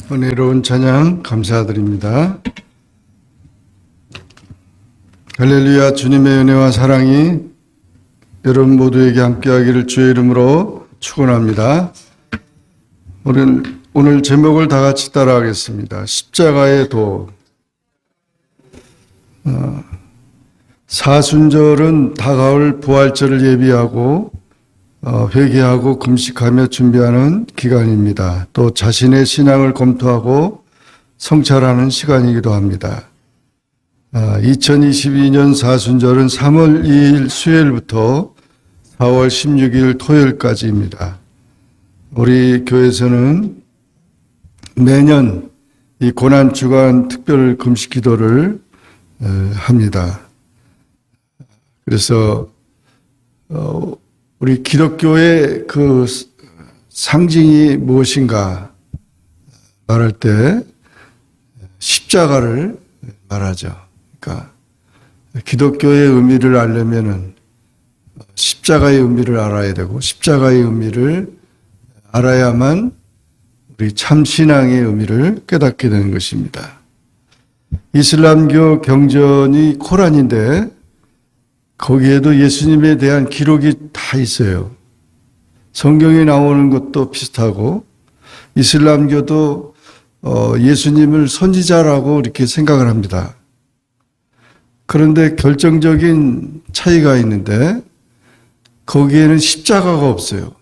은혜로운 찬양 감사드립니다. 할렐루야. 주님의 은혜와 사랑이 여러분 모두에게 함께하기를 주의 이름으로 축원합니다. 오늘 제목을 다 같이 따라하겠습니다. 십자가의 도. 사순절은 다가올 부활절을 예비하고 회개하고 금식하며 준비하는 기간입니다. 또 자신의 신앙을 검토하고 성찰하는 시간이기도 합니다. 2022년 사순절은 3월 2일 수요일부터 4월 16일 토요일까지입니다. 우리 교회에서는 매년 이 고난주간 특별 금식 기도를 합니다. 그래서 우리 기독교의 그 상징이 무엇인가 말할 때 십자가를 말하죠. 그러니까 기독교의 의미를 알려면은 십자가의 의미를 알아야 되고 십자가의 의미를 알아야만 우리 참 신앙의 의미를 깨닫게 되는 것입니다. 이슬람교 경전이 코란인데 거기에도 예수님에 대한 기록이 다 있어요. 성경에 나오는 것도 비슷하고 이슬람교도 예수님을 선지자라고 이렇게 생각을 합니다. 그런데 결정적인 차이가 있는데 거기에는 십자가가 없어요.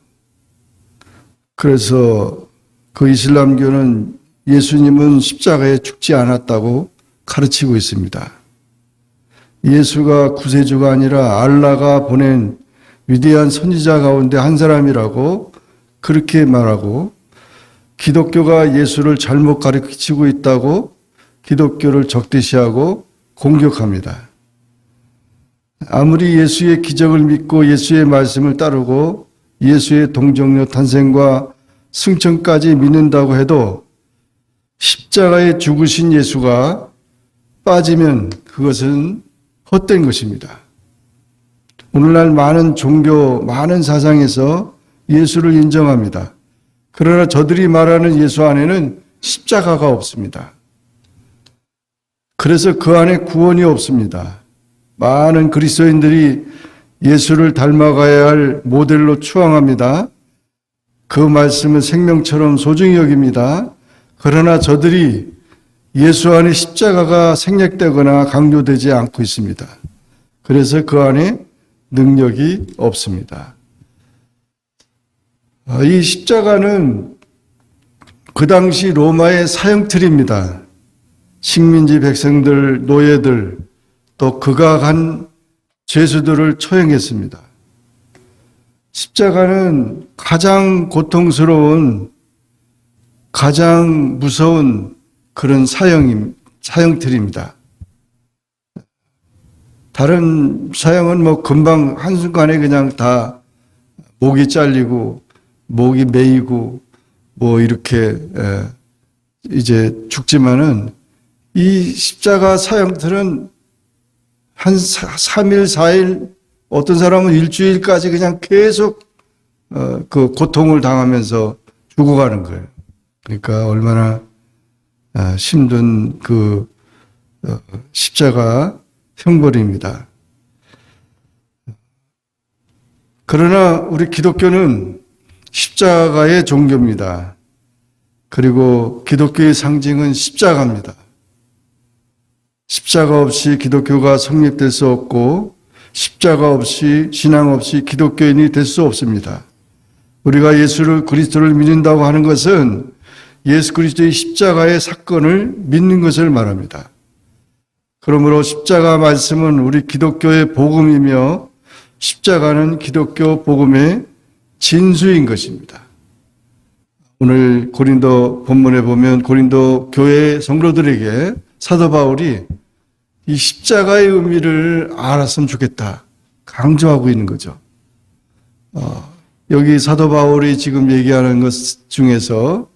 그래서 그 이슬람교는 예수님은 십자가에 죽지 않았다고 가르치고 있습니다. 예수가 구세주가 아니라 알라가 보낸 위대한 선지자 가운데 한 사람이라고 그렇게 말하고 기독교가 예수를 잘못 가르치고 있다고 기독교를 적대시하고 공격합니다. 아무리 예수의 기적을 믿고 예수의 말씀을 따르고 예수의 동정녀 탄생과 승천까지 믿는다고 해도 십자가에 죽으신 예수가 빠지면 그것은 헛된 것입니다. 오늘날 많은 종교, 많은 사상에서 예수를 인정합니다. 그러나 저들이 말하는 예수 안에는 십자가가 없습니다. 그래서 그 안에 구원이 없습니다. 많은 그리스도인들이 예수를 닮아가야 할 모델로 추앙합니다. 그 말씀은 생명처럼 소중히 여깁니다. 그러나 저들이 예수 안에 십자가가 생략되거나 강조되지 않고 있습니다. 그래서 그 안에 능력이 없습니다. 이 십자가는 그 당시 로마의 사형틀입니다. 식민지 백성들, 노예들, 또 극악한 죄수들을 처형했습니다. 십자가는 가장 고통스러운, 가장 무서운 그런 사형틀입니다. 다른 사형은 뭐 금방 한순간에 그냥 다 목이 잘리고 목이 메이고 뭐 이렇게 이제 죽지만은 이 십자가 사형틀은 한 3일, 4일, 어떤 사람은 일주일까지 그냥 계속 그 고통을 당하면서 죽어가는 거예요. 그러니까 얼마나 힘든 그 십자가 형벌입니다. 그러나 우리 기독교는 십자가의 종교입니다. 그리고 기독교의 상징은 십자가입니다. 십자가 없이 기독교가 성립될 수 없고 십자가 없이 신앙 없이 기독교인이 될 수 없습니다. 우리가 예수를 그리스도를 믿는다고 하는 것은 예수 그리스도의 십자가의 사건을 믿는 것을 말합니다. 그러므로 십자가 말씀은 우리 기독교의 복음이며 십자가는 기독교 복음의 진수인 것입니다. 오늘 고린도 본문에 보면 고린도 교회 성도들에게 사도 바울이 이 십자가의 의미를 알았으면 좋겠다 강조하고 있는 거죠. 여기 사도 바울이 지금 얘기하는 것 중에서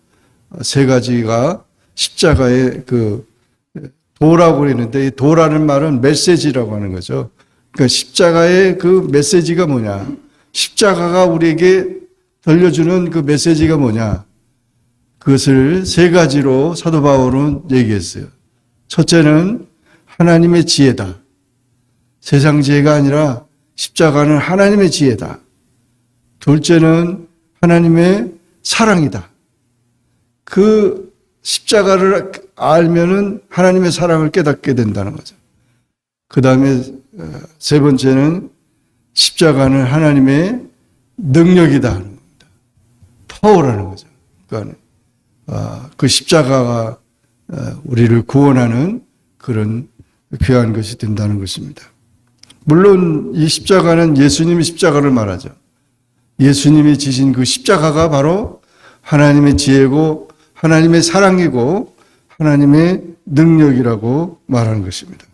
세 가지가 십자가의 그 도라고 그랬는데 이 도라는 말은 메시지라고 하는 거죠. 그러니까 십자가의 그 메시지가 뭐냐? 십자가가 우리에게 들려주는 그 메시지가 뭐냐? 그것을 세 가지로 사도 바울은 얘기했어요. 첫째는 하나님의 지혜다. 세상 지혜가 아니라 십자가는 하나님의 지혜다. 둘째는 하나님의 사랑이다. 그 십자가를 알면은 하나님의 사랑을 깨닫게 된다는 거죠. 그 다음에 세 번째는 십자가는 하나님의 능력이다 하는 겁니다. 파워라는 거죠. 그러니까 그 십자가가 우리를 구원하는 그런 귀한 것이 된다는 것입니다. 물론 이 십자가는 예수님의 십자가를 말하죠. 예수님이 지신 그 십자가가 바로 하나님의 지혜고 하나님의 사랑이고 하나님의 능력이라고 말하는 것입니다.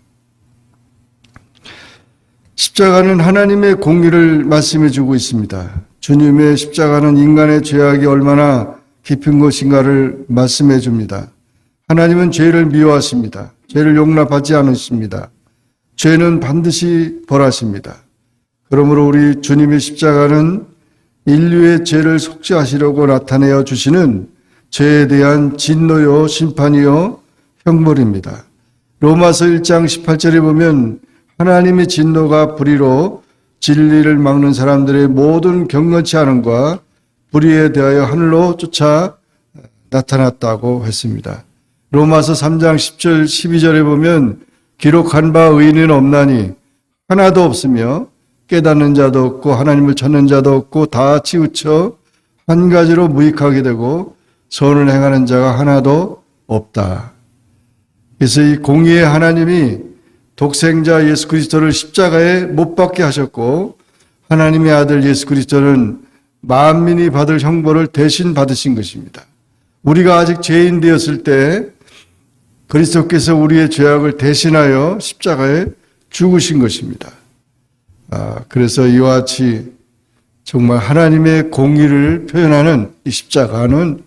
십자가는 하나님의 공의를 말씀해 주고 있습니다. 주님의 십자가는 인간의 죄악이 얼마나 깊은 것인가를 말씀해 줍니다. 하나님은 죄를 미워하십니다. 죄를 용납하지 않으십니다. 죄는 반드시 벌하십니다. 그러므로 우리 주님의 십자가는 인류의 죄를 속죄하시려고 나타내어 주시는 죄에 대한 진노요 심판이요 형벌입니다. 로마서 1장 18절에 보면 하나님의 진노가 불의로 진리를 막는 사람들의 모든 경건치 않음과 불의에 대하여 하늘로 쫓아 나타났다고 했습니다. 로마서 3장 10절 12절에 보면 기록한 바 의인은 없나니 하나도 없으며 깨닫는 자도 없고 하나님을 찾는 자도 없고 다 치우쳐 한 가지로 무익하게 되고 선을 행하는 자가 하나도 없다. 그래서 이 공의의 하나님이 독생자 예수 그리스도를 십자가에 못 박게 하셨고 하나님의 아들 예수 그리스도는 만민이 받을 형벌을 대신 받으신 것입니다. 우리가 아직 죄인 되었을 때 그리스도께서 우리의 죄악을 대신하여 십자가에 죽으신 것입니다. 그래서 이와 같이 정말 하나님의 공의를 표현하는 이 십자가는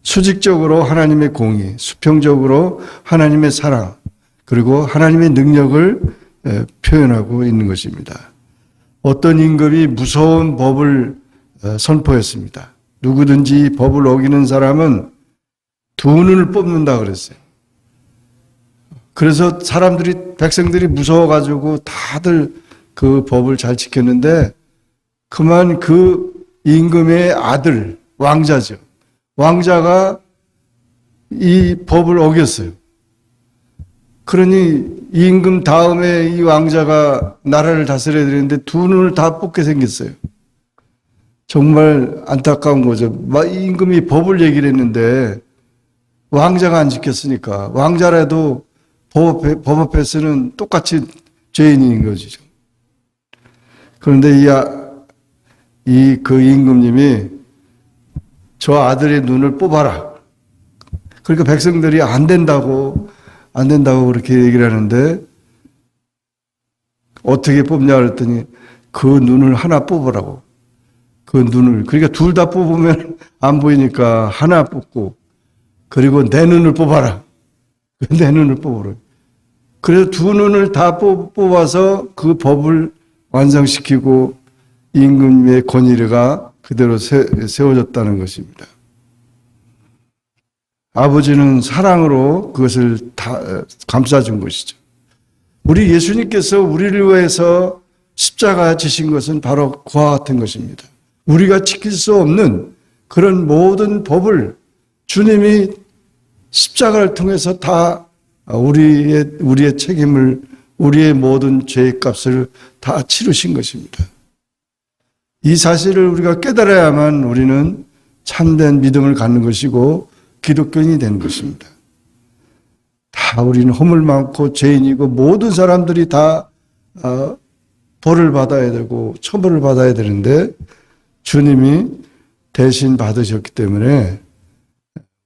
수직적으로 하나님의 공의, 수평적으로 하나님의 사랑, 그리고 하나님의 능력을 표현하고 있는 것입니다. 어떤 임금이 무서운 법을 선포했습니다. 누구든지 이 법을 어기는 사람은 두 눈을 뽑는다 그랬어요. 그래서 백성들이 무서워가지고 다들 그 법을 잘 지켰는데 그만 그 임금의 아들, 왕자죠. 왕자가 이 법을 어겼어요. 그러니 이 임금 다음에 이 왕자가 나라를 다스려야 되는데 두 눈을 다 뽑게 생겼어요. 정말 안타까운 거죠. 이 임금이 법을 얘기를 했는데 왕자가 안 지켰으니까 왕자라도 법 앞에서는 똑같이 죄인인 거죠. 그런데 그 임금님이 저 아들의 눈을 뽑아라. 그러니까 백성들이 안 된다고 그렇게 얘기를 하는데 어떻게 뽑냐 그랬더니 그 눈을 하나 뽑으라고. 그 눈을. 그러니까 둘 다 뽑으면 안 보이니까 하나 뽑고 그리고 내 눈을 뽑아라. 내 눈을 뽑으라. 그래서 두 눈을 다 뽑아서 그 법을 완성시키고 임금의 권위가 그대로 세워졌다는 것입니다. 아버지는 사랑으로 그것을 다 감싸준 것이죠. 우리 예수님께서 우리를 위해서 십자가 지신 것은 바로 그와 같은 것입니다. 우리가 지킬 수 없는 그런 모든 법을 주님이 십자가를 통해서 다 우리의 책임을, 우리의 모든 죄의 값을 다 치르신 것입니다. 이 사실을 우리가 깨달아야만 우리는 참된 믿음을 갖는 것이고 기독교인이 되는 것입니다. 다 우리는 허물 많고 죄인이고 모든 사람들이 다 벌을 받아야 되고 처벌을 받아야 되는데 주님이 대신 받으셨기 때문에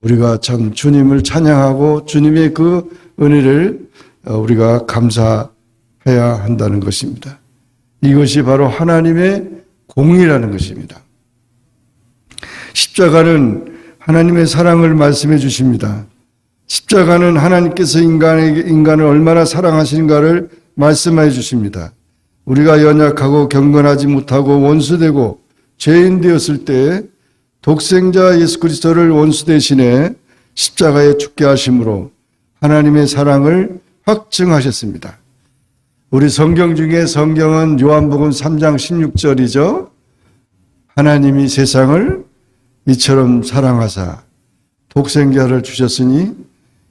우리가 참 주님을 찬양하고 주님의 그 은혜를 우리가 감사해야 한다는 것입니다. 이것이 바로 하나님의 공의라는 것입니다. 십자가는 하나님의 사랑을 말씀해 주십니다. 십자가는 하나님께서 인간을 얼마나 사랑하시는가를 말씀해 주십니다. 우리가 연약하고 경건하지 못하고 원수되고 죄인 되었을 때 독생자 예수 그리스도를 원수 대신에 십자가에 죽게 하심으로 하나님의 사랑을 확증하셨습니다. 우리 성경 중에 성경은 요한복음 3장 16절이죠. 하나님이 세상을 이처럼 사랑하사 독생자를 주셨으니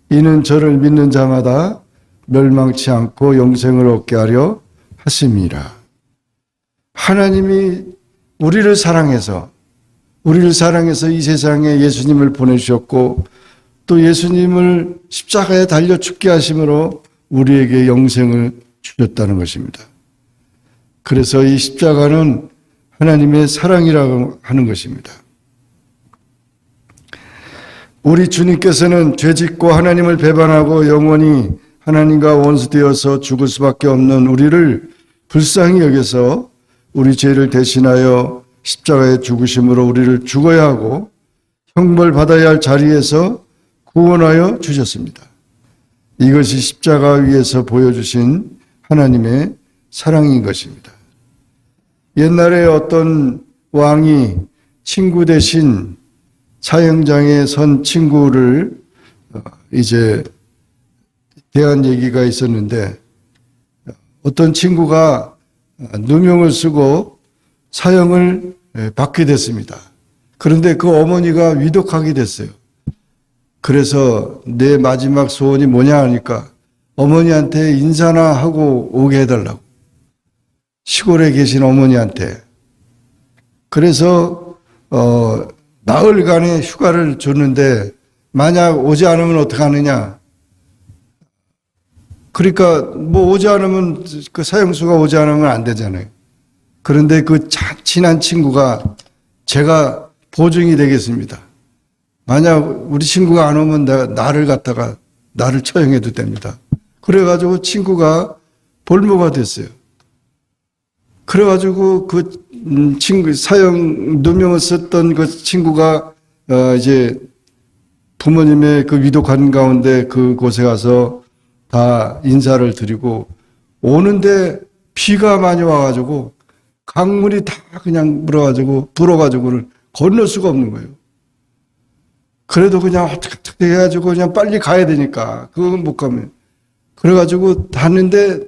이는 저를 믿는 자마다 멸망치 않고 영생을 얻게 하려 하심이라. 하나님이 우리를 사랑해서 이 세상에 예수님을 보내주셨고 또 예수님을 십자가에 달려 죽게 하심으로 우리에게 영생을 주셨다는 것입니다. 그래서 이 십자가는 하나님의 사랑이라고 하는 것입니다. 우리 주님께서는 죄짓고 하나님을 배반하고 영원히 하나님과 원수되어서 죽을 수밖에 없는 우리를 불쌍히 여겨서 우리 죄를 대신하여 십자가에 죽으심으로 우리를 죽어야 하고 형벌 받아야 할 자리에서 구원하여 주셨습니다. 이것이 십자가 위에서 보여주신 하나님의 사랑인 것입니다. 옛날에 어떤 왕이 친구 대신 사형장에 선 친구를 이제 대한 얘기가 있었는데 어떤 친구가 누명을 쓰고 사형을 받게 됐습니다. 그런데 그 어머니가 위독하게 됐어요. 그래서 내 마지막 소원이 뭐냐 하니까 어머니한테 인사나 하고 오게 해달라고. 시골에 계신 어머니한테. 그래서 나흘간의 휴가를 줬는데 만약 오지 않으면 어떡하느냐. 그러니까 뭐 오지 않으면 그 사형수가 오지 않으면 안 되잖아요. 그런데 그 친한 친구가 제가 보증이 되겠습니다. 만약 우리 친구가 안 오면 나를 처형해도 됩니다. 그래가지고 친구가 볼모가 됐어요. 그래가지고 그 친구 사형 누명을 썼던 그 친구가 이제 부모님의 그 위독한 가운데 그곳에 가서 다 인사를 드리고 오는데 비가 많이 와가지고 강물이 다 그냥 불어가지고 건널 수가 없는 거예요. 그래도 그냥 어떻게 해가지고 그냥 빨리 가야 되니까 그건 못 가면 그래가지고 갔는데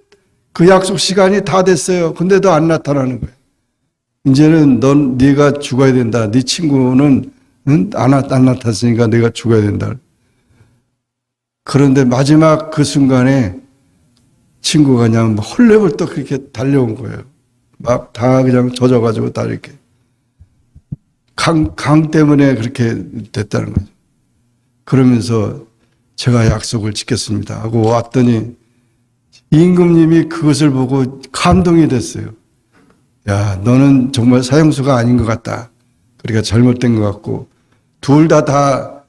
그 약속 시간이 다 됐어요. 근데도 안 나타나는 거예요. 이제는 네가 죽어야 된다. 네 친구는 안 나타났으니까 네가 죽어야 된다. 그런데 마지막 그 순간에 친구가 그냥 헐레벌떡 그렇게 달려온 거예요. 막 다 그냥 젖어가지고 다 이렇게 강 때문에 그렇게 됐다는 거죠. 그러면서 제가 약속을 지켰습니다 하고 왔더니 임금님이 그것을 보고 감동이 됐어요. 야, 너는 정말 사형수가 아닌 것 같다. 그러니까 잘못된 것 같고 둘 다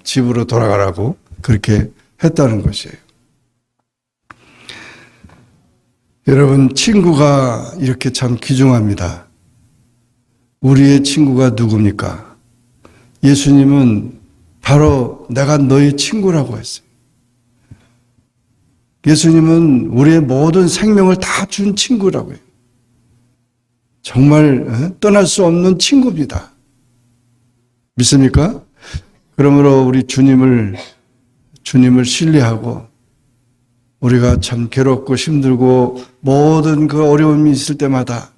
집으로 돌아가라고 그렇게 했다는 것이에요. 여러분, 친구가 이렇게 참 귀중합니다. 우리의 친구가 누굽니까? 예수님은 바로 내가 너의 친구라고 했어요. 예수님은 우리의 모든 생명을 다 준 친구라고 해요. 정말 떠날 수 없는 친구입니다. 믿습니까? 그러므로 우리 주님을 신뢰하고 우리가 참 괴롭고 힘들고 모든 그 어려움이 있을 때마다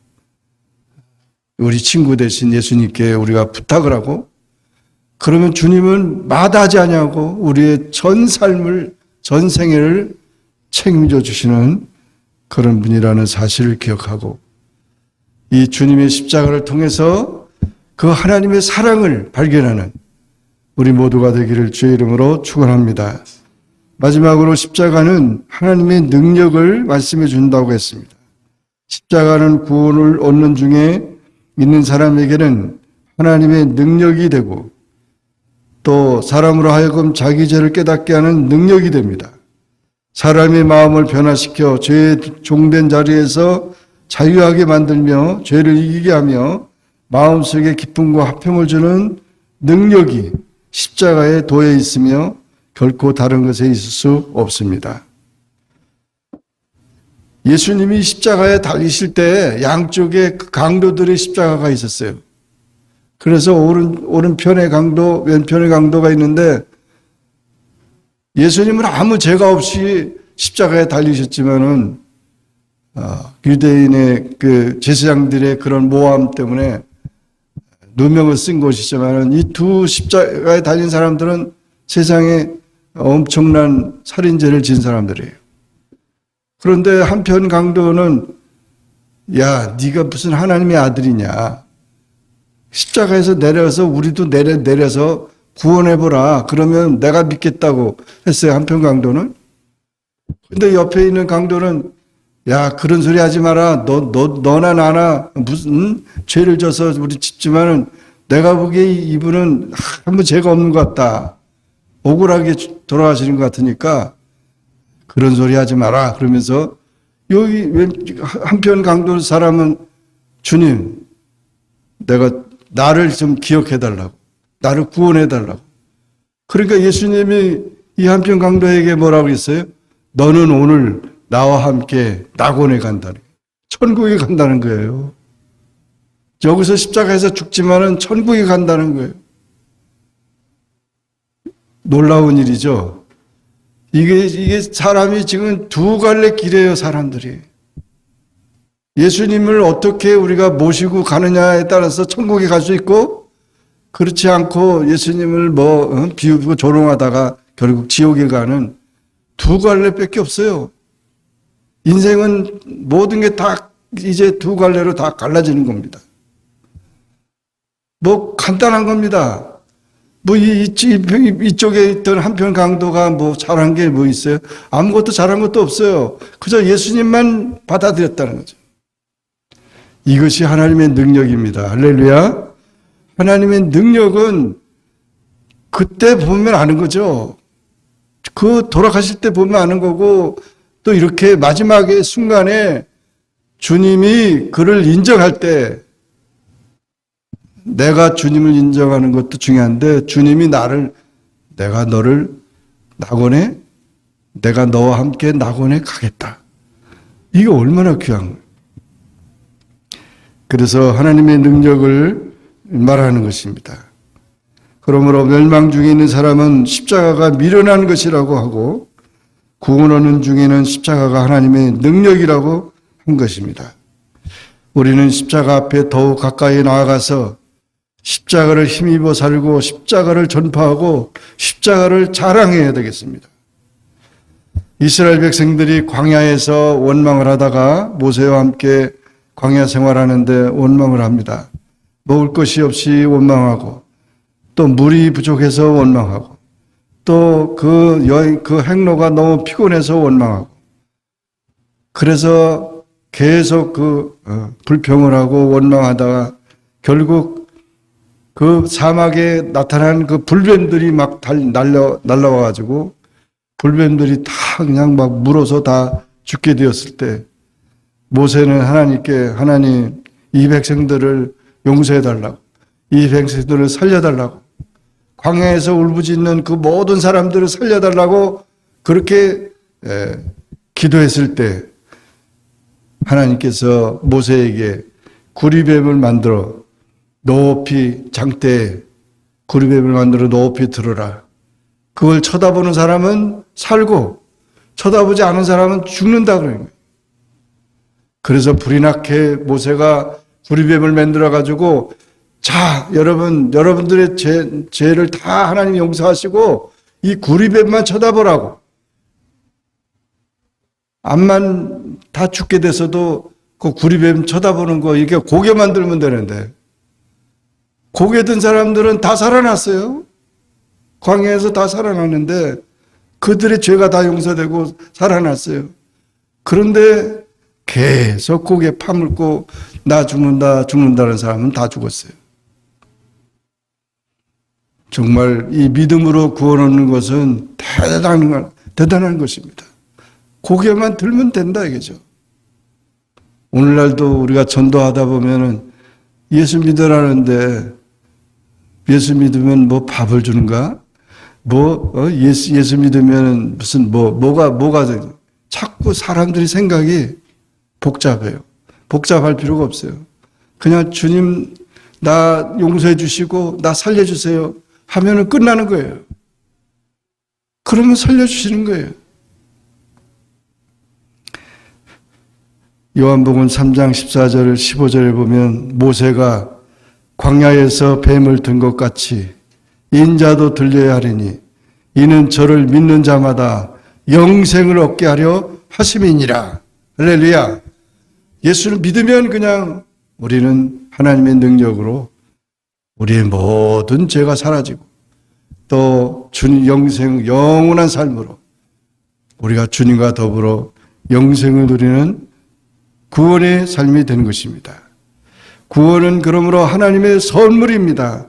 우리 친구 되신 예수님께 우리가 부탁을 하고 그러면 주님은 마다하지 아니하고 우리의 전 삶을 전 생애를 책임져 주시는 그런 분이라는 사실을 기억하고 이 주님의 십자가를 통해서 그 하나님의 사랑을 발견하는 우리 모두가 되기를 주의 이름으로 축원합니다. 마지막으로 십자가는 하나님의 능력을 말씀해 준다고 했습니다. 십자가는 구원을 얻는 중에 있는 사람에게는 하나님의 능력이 되고 또 사람으로 하여금 자기 죄를 깨닫게 하는 능력이 됩니다. 사람의 마음을 변화시켜 죄의 종된 자리에서 자유하게 만들며 죄를 이기게 하며 마음속에 기쁨과 화평을 주는 능력이 십자가에 도에 있으며 결코 다른 것에 있을 수 없습니다. 예수님이 십자가에 달리실 때 양쪽에 그 강도들의 십자가가 있었어요. 그래서 오른편의 강도, 왼편의 강도가 있는데 예수님은 아무 죄가 없이 십자가에 달리셨지만은 유대인의 그 제사장들의 그런 모함 때문에 누명을 쓴 것이지만은 이 두 십자가에 달린 사람들은 세상에 엄청난 살인죄를 진 사람들이에요. 그런데 한편 강도는 야, 네가 무슨 하나님의 아들이냐? 십자가에서 내려서 우리도 내려서 구원해보라. 그러면 내가 믿겠다고 했어요. 한편 강도는. 근데 옆에 있는 강도는 야, 그런 소리 하지 마라. 너나 나나 무슨 죄를 져서 우리 짓지만은 내가 보기에 이분은 아무 죄가 없는 것 같다. 억울하게 돌아가시는 것 같으니까 그런 소리 하지 마라. 그러면서 여기 한편 강도 사람은 주님, 나를 좀 기억해 달라고. 나를 구원해 달라고. 그러니까 예수님이 이 한편 강도에게 뭐라고 했어요? 너는 오늘 나와 함께 낙원에 간다는 거예요. 천국에 간다는 거예요. 여기서 십자가에서 죽지만은 천국에 간다는 거예요. 놀라운 일이죠. 이게 사람이 지금 두 갈래 길이에요, 사람들이. 예수님을 어떻게 우리가 모시고 가느냐에 따라서 천국에 갈 수 있고, 그렇지 않고 예수님을 비우고 조롱하다가 결국 지옥에 가는 두 갈래밖에 없어요. 인생은 모든 게 다 이제 두 갈래로 다 갈라지는 겁니다. 간단한 겁니다. 이쪽에 있던 한편 강도가 잘한 게 있어요? 아무것도 잘한 것도 없어요. 그저 예수님만 받아들였다는 거죠. 이것이 하나님의 능력입니다. 할렐루야. 하나님의 능력은 그때 보면 아는 거죠. 그 돌아가실 때 보면 아는 거고, 또 이렇게 마지막의 순간에 주님이 그를 인정할 때, 내가 주님을 인정하는 것도 중요한데 주님이 내가 너를 내가 너와 함께 낙원에 가겠다. 이게 얼마나 귀한 거예요. 그래서 하나님의 능력을 말하는 것입니다. 그러므로 멸망 중에 있는 사람은 십자가가 미련한 것이라고 하고 구원하는 중에는 십자가가 하나님의 능력이라고 한 것입니다. 우리는 십자가 앞에 더욱 가까이 나아가서 십자가를 힘입어 살고 십자가를 전파하고 십자가를 자랑해야 되겠습니다. 이스라엘 백성들이 광야에서 원망을 하다가 모세와 함께 광야 생활하는데 원망을 합니다. 먹을 것이 없이 원망하고 또 물이 부족해서 원망하고 또 그 행로가 너무 피곤해서 원망하고 그래서 계속 불평을 하고 원망하다가 결국 그 사막에 나타난 그 불뱀들이 막 날라와가지고 불뱀들이 다 그냥 막 물어서 다 죽게 되었을 때 모세는 하나님께 하나님 이 백성들을 용서해달라고 이 백성들을 살려달라고 광야에서 울부짖는 그 모든 사람들을 살려달라고 그렇게 기도했을 때 하나님께서 모세에게 구리뱀을 만들어 높이 장대에 구리뱀을 만들어 높이 들어라. 그걸 쳐다보는 사람은 살고 쳐다보지 않은 사람은 죽는다 그런 거예요. 그래서 불이 나게 모세가 구리뱀을 만들어 가지고 자 여러분들의 죄를 다 하나님 용서하시고 이 구리뱀만 쳐다보라고. 암만 다 죽게 돼서도 그 구리뱀 쳐다보는 거 이렇게 고개 만들면 되는데 고개 든 사람들은 다 살아났어요. 광야에서 다 살아났는데 그들의 죄가 다 용서되고 살아났어요. 그런데 계속 고개 파물고 나 죽는다는 사람은 다 죽었어요. 정말 이 믿음으로 구원 얻는 것은 대단한 것입니다. 고개만 들면 된다 이거죠. 오늘날도 우리가 전도하다 보면은 예수 믿으라는데 예수 믿으면 밥을 주는가? 예수 믿으면 무슨 뭐가 자꾸 사람들이 생각이 복잡해요. 복잡할 필요가 없어요. 그냥 주님 나 용서해 주시고 나 살려주세요 하면은 끝나는 거예요. 그러면 살려주시는 거예요. 요한복음 3장 14절 15절에 보면 모세가 광야에서 뱀을 든 것 같이 인자도 들려야 하리니 이는 저를 믿는 자마다 영생을 얻게 하려 하심이니라. 할렐루야. 예수를 믿으면 그냥 우리는 하나님의 능력으로 우리의 모든 죄가 사라지고 또 주님 영원한 삶으로 우리가 주님과 더불어 영생을 누리는 구원의 삶이 되는 것입니다. 구원은 그러므로 하나님의 선물입니다.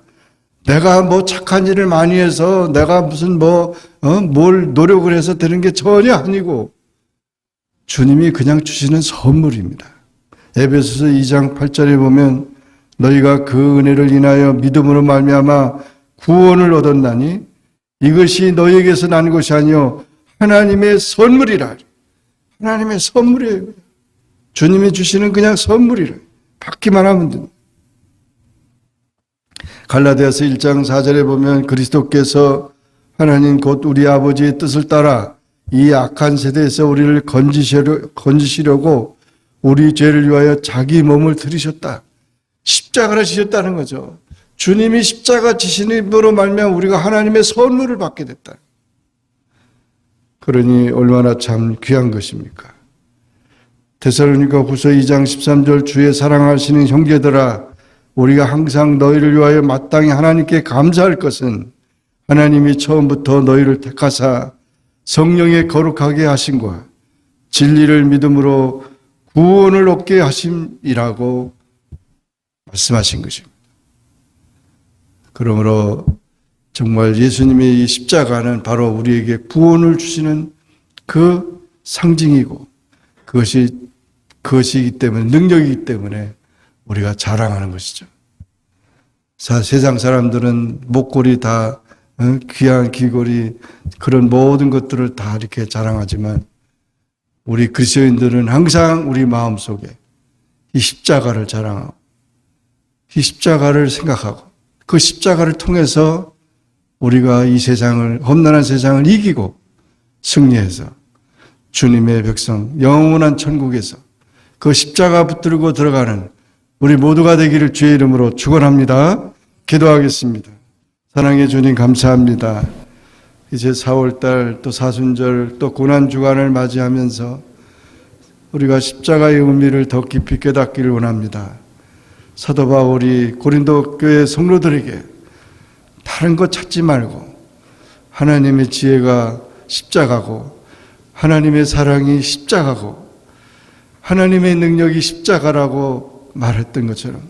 내가 뭐 착한 일을 많이 해서 내가 무슨 뭘 노력을 해서 되는 게 전혀 아니고 주님이 그냥 주시는 선물입니다. 에베소서 2장 8절에 보면 너희가 그 은혜를 인하여 믿음으로 말미암아 구원을 얻었나니 이것이 너희에게서 난 것이 아니요 하나님의 선물이라. 하나님의 선물이에요. 주님이 주시는 그냥 선물이라. 받기만 하면 됩니다. 갈라디아서 1장 4절에 보면 그리스도께서 하나님 곧 우리 아버지의 뜻을 따라 이 악한 세대에서 우리를 건지시려고 우리 죄를 위하여 자기 몸을 들이셨다. 십자가를 지셨다는 거죠. 주님이 십자가 지심으로 말미암아 우리가 하나님의 선물을 받게 됐다. 그러니 얼마나 참 귀한 것입니까? 데살로니가 후서 2장 13절 주의 사랑하시는 형제들아 우리가 항상 너희를 위하여 마땅히 하나님께 감사할 것은 하나님이 처음부터 너희를 택하사 성령에 거룩하게 하심과 진리를 믿음으로 구원을 얻게 하심이라고 말씀하신 것입니다. 그러므로 정말 예수님의 이 십자가는 바로 우리에게 구원을 주시는 그 상징이고 그것이기 때문에 능력이기 때문에 우리가 자랑하는 것이죠. 세상 사람들은 목걸이 다 귀한 귀걸이 그런 모든 것들을 다 이렇게 자랑하지만 우리 그리스도인들은 항상 우리 마음속에 이 십자가를 자랑하고 이 십자가를 생각하고 그 십자가를 통해서 우리가 이 세상을 험난한 세상을 이기고 승리해서 주님의 백성 영원한 천국에서 그 십자가 붙들고 들어가는 우리 모두가 되기를 주의 이름으로 축원합니다. 기도하겠습니다. 사랑의 주님 감사합니다. 이제 4월달 또 사순절 또 고난주간을 맞이하면서 우리가 십자가의 의미를 더 깊이 깨닫기를 원합니다. 사도 바울이 고린도 교회 성도들에게 다른 것 찾지 말고 하나님의 지혜가 십자가고 하나님의 사랑이 십자가고 하나님의 능력이 십자가라고 말했던 것처럼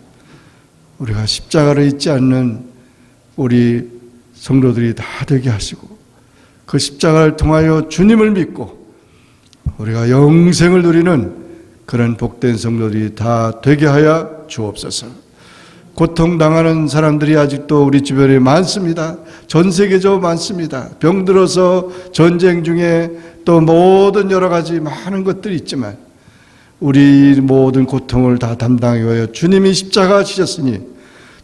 우리가 십자가를 잊지 않는 우리 성도들이 다 되게 하시고 그 십자가를 통하여 주님을 믿고 우리가 영생을 누리는 그런 복된 성도들이 다 되게 하여 주옵소서. 고통당하는 사람들이 아직도 우리 주변에 많습니다. 전 세계적으로 많습니다. 병들어서 전쟁 중에 또 모든 여러 가지 많은 것들이 있지만 우리 모든 고통을 다 담당하여 주님이 십자가 지셨으니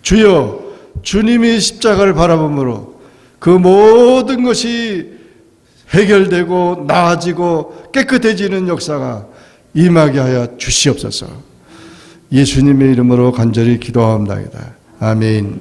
주여 주님이 십자가를 바라봄으로 그 모든 것이 해결되고 나아지고 깨끗해지는 역사가 임하게 하여 주시옵소서. 예수님의 이름으로 간절히 기도하옵나이다. 아멘.